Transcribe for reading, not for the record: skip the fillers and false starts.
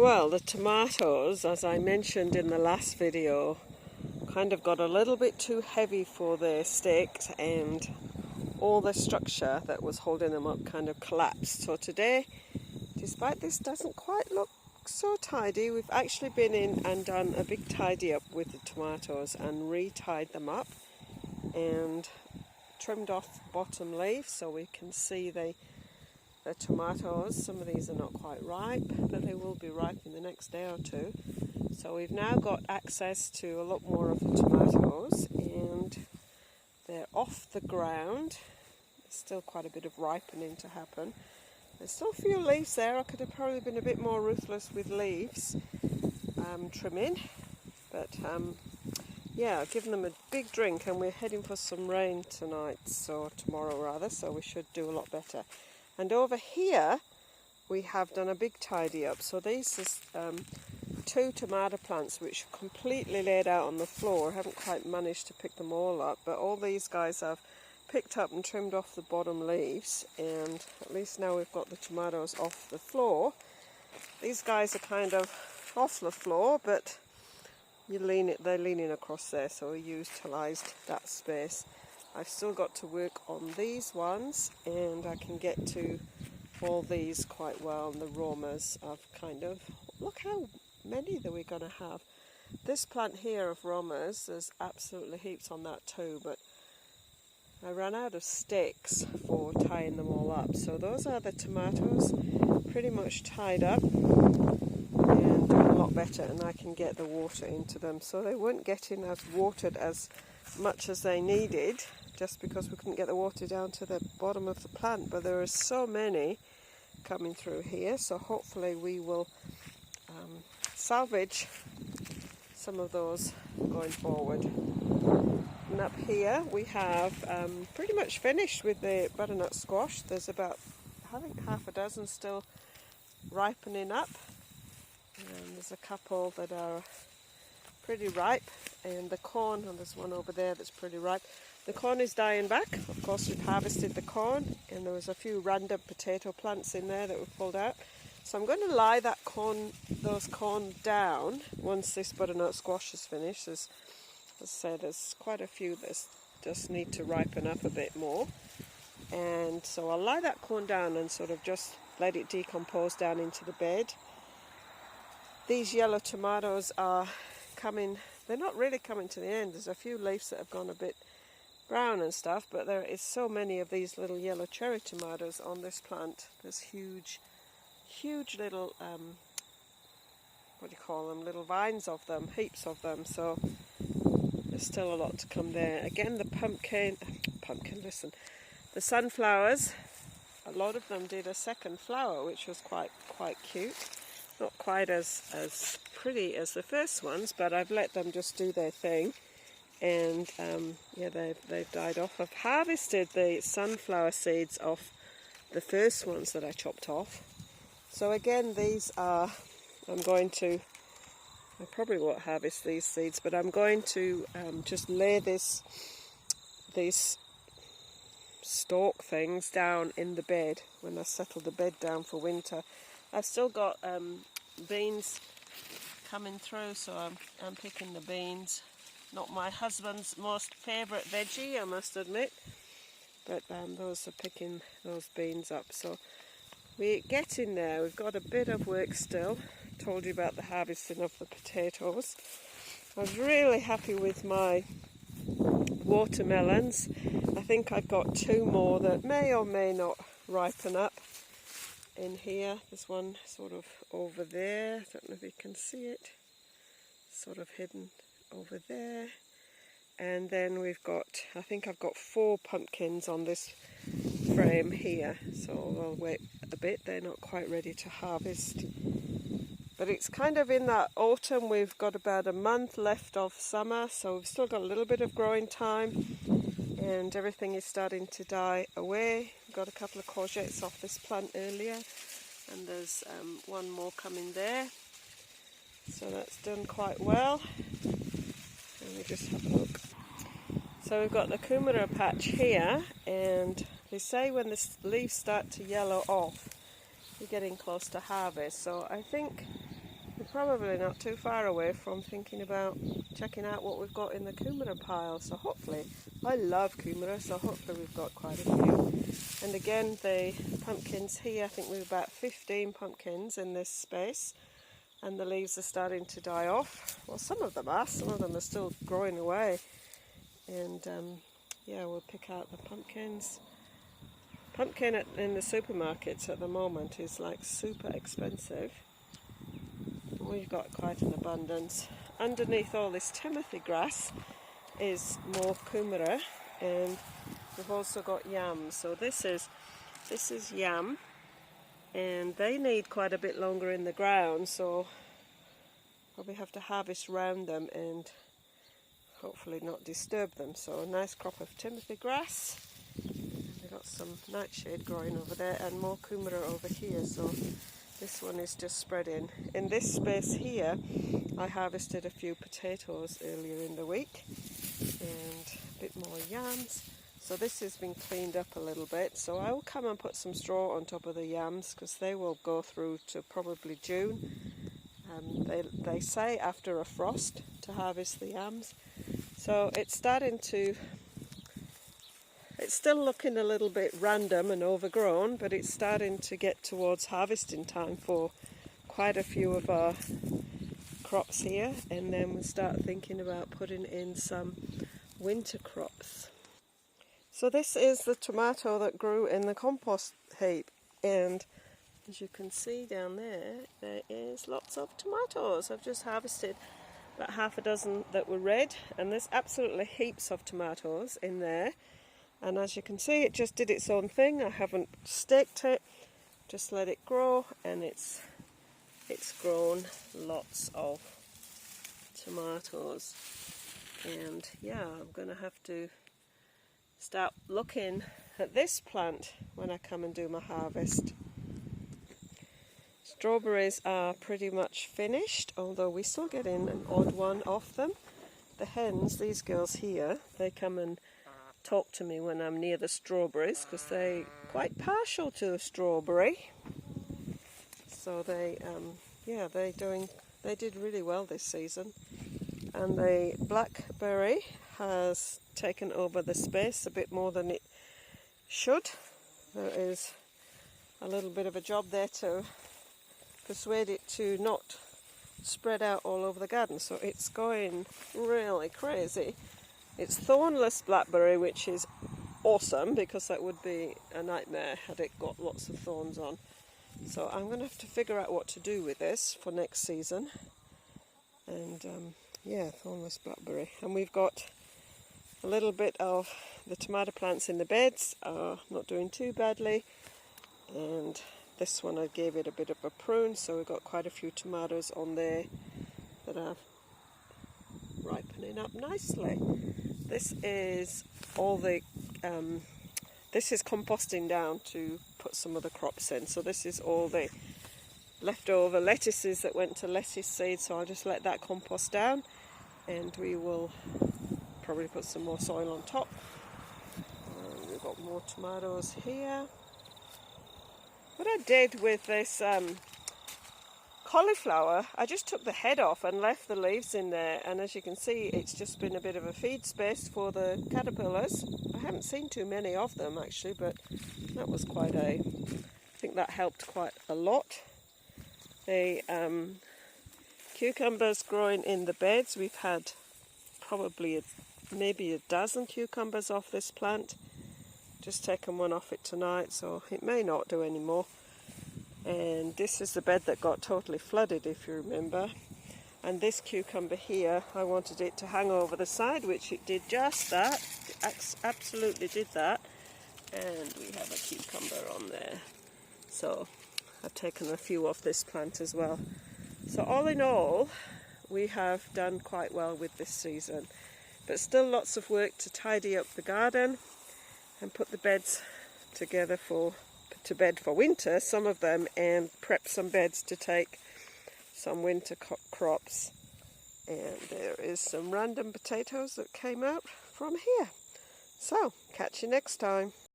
Well, the tomatoes, as I mentioned in the last video, kind of got a little bit too heavy for their sticks, and all the structure that was holding them up kind of collapsed. So today, despite this doesn't quite look so tidy, we've actually been in and done a big tidy up with the tomatoes and re-tied them up and trimmed off the bottom leaf so we can see the tomatoes. Some of these are not quite ripe, but they will be ripe in the next day or two. So we've now got access to a lot more of the tomatoes, and they're off the ground. There's still quite a bit of ripening to happen. There's still a few leaves there. I could have probably been a bit more ruthless with leaves trimming, but yeah, I've given them a big drink, and we're heading for some rain tonight, so tomorrow rather, so we should do a lot better. And over here we have done a big tidy up. So these is two tomato plants which are completely laid out on the floor. I haven't quite managed to pick them all up, but all these guys I've picked up and trimmed off the bottom leaves, and at least now we've got the tomatoes off the floor. These guys are kind of off the floor, but they're leaning across there, so we utilised that space. I've still got to work on these ones, and I can get to all these quite well. And the Romas, I've kind of, look how many that we're going to have. This plant here of Romas, there's absolutely heaps on that too, but I ran out of sticks for tying them all up. So those are the tomatoes, pretty much tied up and doing a lot better, and I can get the water into them. So they weren't getting as watered as much as they needed, just because we couldn't get the water down to the bottom of the plant. But there are so many coming through here, so hopefully we will salvage some of those going forward. And up here we have pretty much finished with the butternut squash. There's about, I think, half a dozen still ripening up, and there's a couple that are pretty ripe, and the corn, and there's one over there that's pretty ripe. The corn is dying back. Of course, we've harvested the corn, and there was a few random potato plants in there that we pulled out. So I'm going to lie those corn down once this butternut squash is finished. As I said, there's quite a few that just need to ripen up a bit more, and so I'll lie that corn down and sort of just let it decompose down into the bed. These yellow tomatoes are coming. They're not really coming to the end. There's a few leaves that have gone a bit brown and stuff, but there is so many of these little yellow cherry tomatoes on this plant. There's huge little what do you call them, little vines of them, heaps of them, so there's still a lot to come there. Again, the the sunflowers, a lot of them did a second flower, which was quite cute. Not quite as pretty as the first ones, but I've let them just do their thing, and yeah, they've died off. I've harvested the sunflower seeds off the first ones that I chopped off. So again, these are, I probably won't harvest these seeds, but I'm going to just lay these stalk things down in the bed when I settle the bed down for winter. I've still got beans coming through, so I'm picking the beans. Not my husband's most favourite veggie, I must admit, but those are picking those beans up. So we're getting there. We've got a bit of work still. Told you about the harvesting of the potatoes. I was really happy with my watermelons. I think I've got two more that may or may not ripen up in here. There's one sort of over there. I don't know if you can see it. Sort of hidden over there. And then we've got, I think I've got 4 pumpkins on this frame here. So I'll wait a bit. They're not quite ready to harvest. But it's kind of in that autumn. We've got about a month left of summer, so we've still got a little bit of growing time, and everything is starting to die away. We've got a couple of courgettes off this plant earlier, and there's one more coming there. So that's done quite well. Let me just have a look. So we've got the kumara patch here, and they say when the leaves start to yellow off, you're getting close to harvest. So I think probably not too far away from thinking about checking out what we've got in the kumara pile. So hopefully, I love kumara, so hopefully we've got quite a few. And again, the pumpkins here, I think we've about 15 pumpkins in this space, and the leaves are starting to die off. Well, some of them are still growing away. And yeah, we'll pick out the pumpkins. Pumpkin in the supermarkets at the moment is like super expensive. We've got quite an abundance. Underneath all this Timothy grass is more kumara, and we've also got yams. So this is yam, and they need quite a bit longer in the ground, so probably have to harvest round them and hopefully not disturb them. So a nice crop of Timothy grass. We've got some nightshade growing over there and more kumara over here. So this one is just spreading. In this space here, I harvested a few potatoes earlier in the week and a bit more yams. So this has been cleaned up a little bit. So I will come and put some straw on top of the yams because they will go through to probably June. They say after a frost to harvest the yams. So it's starting to, it's still looking a little bit random and overgrown, but it's starting to get towards harvesting time for quite a few of our crops here, and then we'll start thinking about putting in some winter crops. So this is the tomato that grew in the compost heap, and as you can see down there, there is lots of tomatoes. I've just harvested about half a dozen that were red, and there's absolutely heaps of tomatoes in there. And as you can see, it just did its own thing. I haven't staked it, just let it grow, and it's grown lots of tomatoes. And yeah, I'm going to have to start looking at this plant when I come and do my harvest. Strawberries are pretty much finished, although we still get in an odd one off them. The hens, these girls here, they come and talk to me when I'm near the strawberries because they're quite partial to the strawberry. So they did really well this season. And the blackberry has taken over the space a bit more than it should. There is a little bit of a job there to persuade it to not spread out all over the garden, so it's going really crazy. It's thornless blackberry, which is awesome because that would be a nightmare had it got lots of thorns on. So I'm going to have to figure out what to do with this for next season. And yeah, thornless blackberry. And we've got a little bit of the tomato plants in the beds, are not doing too badly. And this one I gave it a bit of a prune, so we've got quite a few tomatoes on there that are ripening up nicely. This is all the, this is composting down to put some of the crops in. So this is all the leftover lettuces that went to lettuce seed, so I'll just let that compost down and we will probably put some more soil on top. And we've got more tomatoes here. What I did with this cauliflower, I just took the head off and left the leaves in there, and as you can see, it's just been a bit of a feed space for the caterpillars. I haven't seen too many of them actually, but that was quite I think that helped quite a lot. The cucumbers growing in the beds, we've had probably maybe a dozen cucumbers off this plant. Just taken one off it tonight, so it may not do any more. And this is the bed that got totally flooded, if you remember. And this cucumber here, I wanted it to hang over the side, which it did just that. It absolutely did that. And we have a cucumber on there. So I've taken a few off this plant as well. So all in all, we have done quite well with this season. But still lots of work to tidy up the garden and put the beds together to bed for winter, some of them, and prep some beds to take some winter crops. And there is some random potatoes that came out from here. So, catch you next time.